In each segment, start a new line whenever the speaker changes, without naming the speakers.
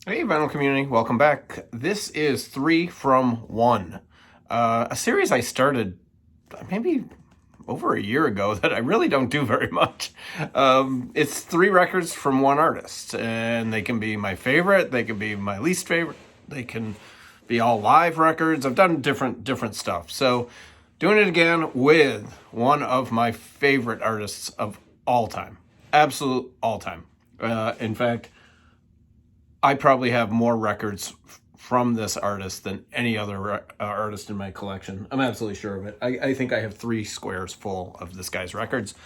Hey, vinyl community, welcome back. This is 3 from 1, a series I started maybe over a year ago that I really don't do very much. It's 3 records from one artist, and they can be my favorite, they can be my least favorite, they can be all live records. I've done different stuff. So, doing it again with one of my favorite artists of all time, absolute all time. In fact, I probably have more records from this artist than any other artist in my collection. I'm absolutely sure of it. I think I have 3 squares full of this guy's records.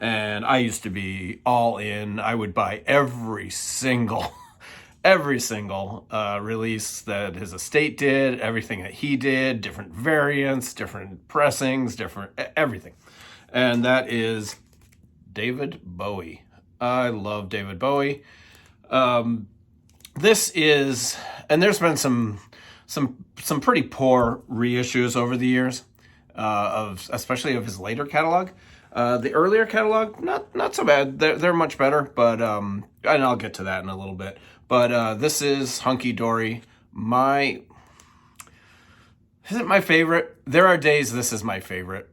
And I used to be all in. I would buy every single release that his estate did, everything that he did, different variants, different pressings, different everything. And that is David Bowie. I love David Bowie. This is, and there's been some pretty poor reissues over the years, of especially of his later catalog. The earlier catalog, not so bad. They're much better, but and I'll get to that in a little bit. But this is Hunky Dory. Is it my favorite? There are days this is my favorite,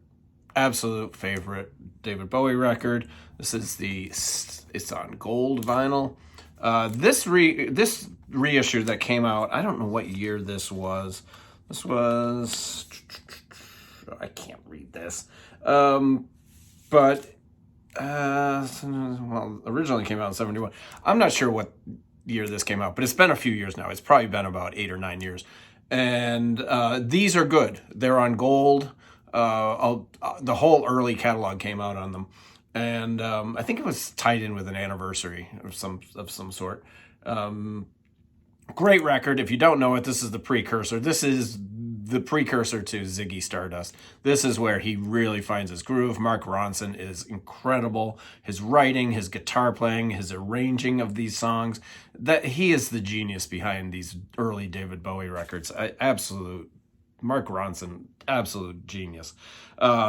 absolute favorite David Bowie record. It's on gold vinyl. This reissue that came out, I don't know what year this was. This was, I can't read this. But well, originally came out in 71. I'm not sure what year this came out, but it's been a few years now. It's probably been about 8 or 9 years. And these are good. They're on gold. The whole early catalog came out on them. And I think it was tied in with an anniversary of some sort. Great record. If you don't know it, this is the precursor. This is the precursor to Ziggy Stardust. This is where he really finds his groove. Mark Ronson is incredible. His writing, his guitar playing, his arranging of these songs. That he is the genius behind these early David Bowie records. Mark Ronson, absolute genius.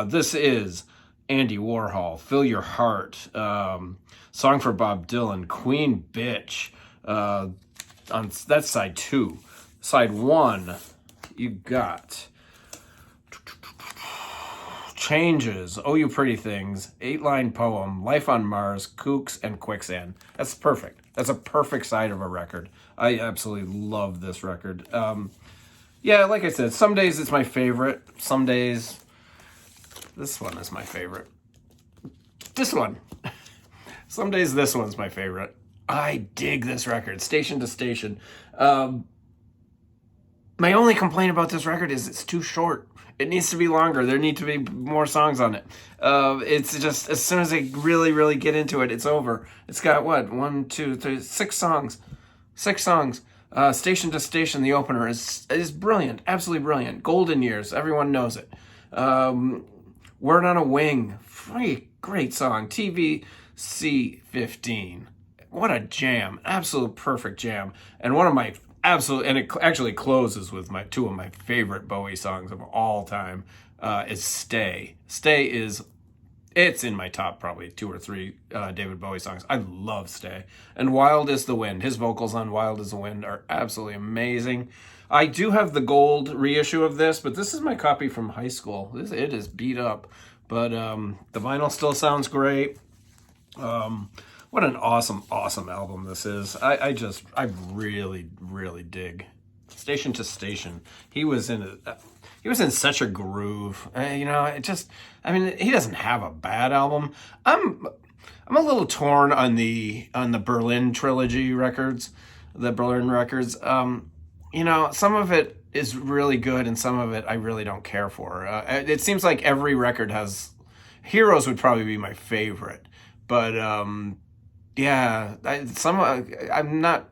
This is Andy Warhol, Fill Your Heart, Song for Bob Dylan, Queen Bitch. On that's side 2. Side 1, you got Changes, Oh You Pretty Things, 8-line poem, Life on Mars, Kooks, and Quicksand. That's perfect. That's a perfect side of a record. I absolutely love this record. Yeah, like I said, some days it's my favorite. Some days this one is my favorite. This one. Some days this one's my favorite. I dig this record, Station to Station. My only complaint about this record is it's too short. It needs to be longer. There need to be more songs on it. It's just, as soon as they really get into it, it's over. It's got what? 1, 2, 3, 6 songs. 6 songs. Station to Station, the opener, is brilliant. Absolutely brilliant. Golden Years. Everyone knows it. Word on a Wing. Great song. TVC 15. What a jam. Absolute perfect jam. And one of my and it actually closes with two of my favorite Bowie songs of all time, is Stay. It's in my top probably 2 or 3 David Bowie songs. I love Stay. And Wild is the Wind. His vocals on Wild is the Wind are absolutely amazing. I do have the gold reissue of this, but this is my copy from high school. It is beat up, but the vinyl still sounds great. What an awesome album this is. I really dig Station to Station. He was in such a groove. He doesn't have a bad album. I'm a little torn on the Berlin trilogy records, the Berlin records. Some of it is really good and some of it I really don't care for. It seems like every record has, Heroes would probably be my favorite, but yeah, I'm not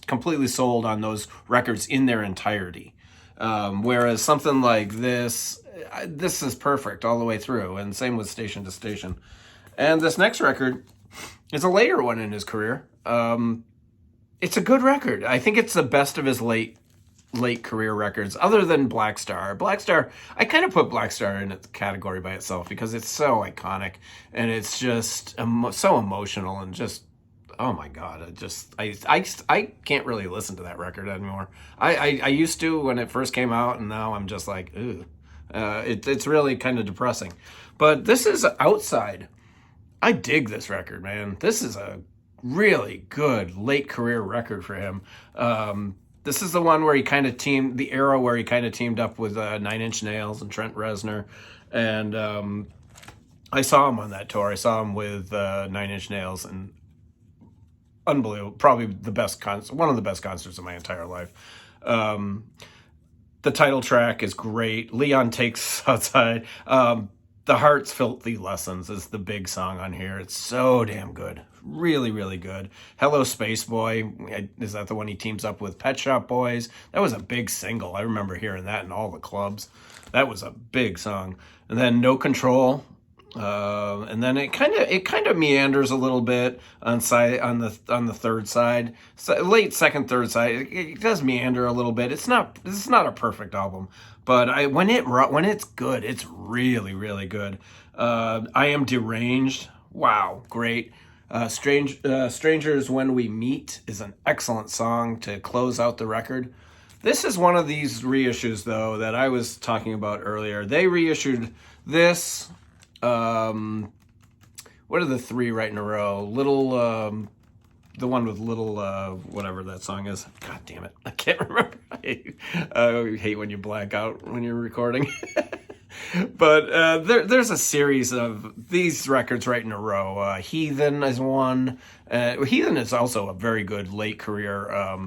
completely sold on those records in their entirety. Whereas something like this is perfect all the way through, and same with Station to Station. And this next record is a later one in his career. It's a good record. I think it's the best of his late career records, other than Black Star. Black Star, I kind of put Black Star in a category by itself because it's so iconic and it's just so emotional and just oh my God, I can't really listen to that record anymore. I used to when it first came out, and now I'm just like, ooh. It's really kind of depressing. But this is Outside. I dig this record, man. This is a really good late career record for him. This is the one where he kind of the era where he kind of teamed up with Nine Inch Nails and Trent Reznor. And I saw him on that tour. I saw him with Nine Inch Nails, and unbelievable. Probably the best one of the best concerts of my entire life. The title track is great. Leon Takes Outside. The Heart's Filthy Lessons is the big song on here. It's so damn good. Really, really good. Hello Space Boy. Is that the one he teams up with Pet Shop Boys? That was a big single. I remember hearing that in all the clubs. That was a big song. And then No Control. And then it kind of meanders a little bit on the third side, so late second, third side. It does meander a little bit. It's not a perfect album, but when it's good, it's really, really good. I Am Deranged. Wow, great. Strangers When We Meet is an excellent song to close out the record. This is one of these reissues, though, that I was talking about earlier. They reissued this. What are the three right in a row? The one with Little, whatever that song is. God damn it. I can't remember. I hate when you black out when you're recording. But there's a series of these records right in a row. Heathen is one. Heathen is also a very good late career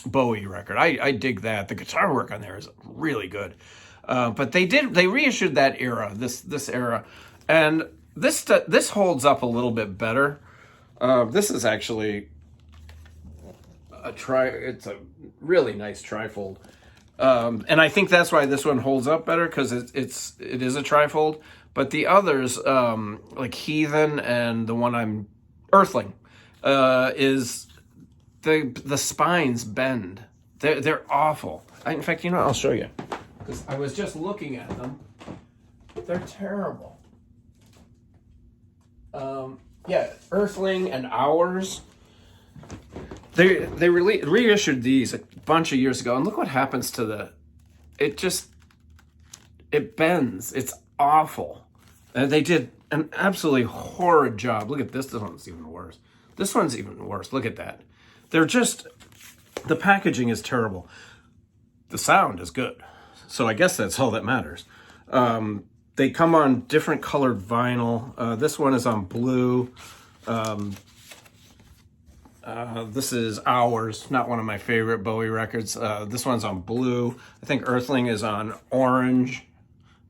Bowie record. I dig that. The guitar work on there is really good. But they reissued that era, this era, and this holds up a little bit better. This is actually it's a really nice trifold. And I think that's why this one holds up better, because it is a trifold. But the others, like Heathen and the one Earthling, is the spines bend. They're awful. In fact, I'll show you. Because I was just looking at them. They're terrible. Earthling and Hours. They reissued these a bunch of years ago, and look what happens to it bends. It's awful. And they did an absolutely horrid job. Look at this. This one's even worse. This one's even worse. Look at that. The packaging is terrible. The sound is good. So I guess that's all that matters. They come on different colored vinyl. This one is on blue. This is Hours, not one of my favorite Bowie records. This one's on blue. I think Earthling is on orange.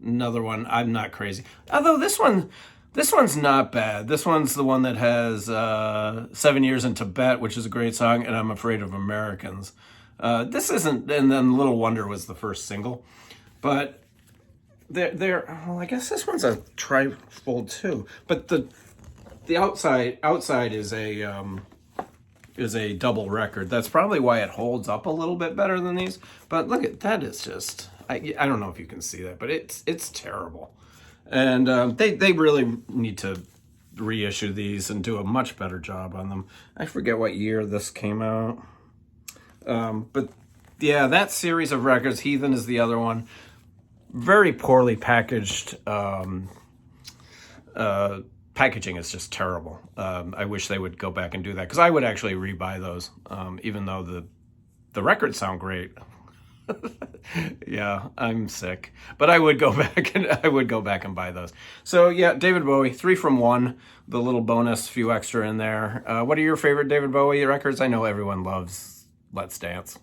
Another one, I'm not crazy. Although this one's not bad. This one's the one that has 7 Years in Tibet, which is a great song, and I'm Afraid of Americans. This isn't, and then Little Wonder was the first single, but well, I guess this one's a trifold too. But the outside is a double record. That's probably why it holds up a little bit better than these. But look at that, is just I don't know if you can see that, but it's terrible. And they really need to reissue these and do a much better job on them. I forget what year this came out. But yeah, that series of records, Heathen is the other one. Very poorly packaged. Packaging is just terrible. I wish they would go back and do that, because I would actually rebuy those, even though the records sound great. Yeah, I'm sick, but I would go back and buy those. So yeah, David Bowie, 3 from 1. The little bonus, few extra in there. What are your favorite David Bowie records? I know everyone loves Let's Dance.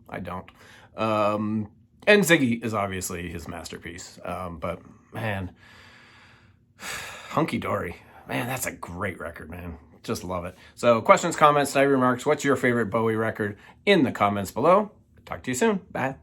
I don't. And Ziggy is obviously his masterpiece. But man, Hunky Dory, man, that's a great record, man. Just love it. So questions, comments, side remarks. What's your favorite Bowie record? In the comments below. Talk to you soon. Bye.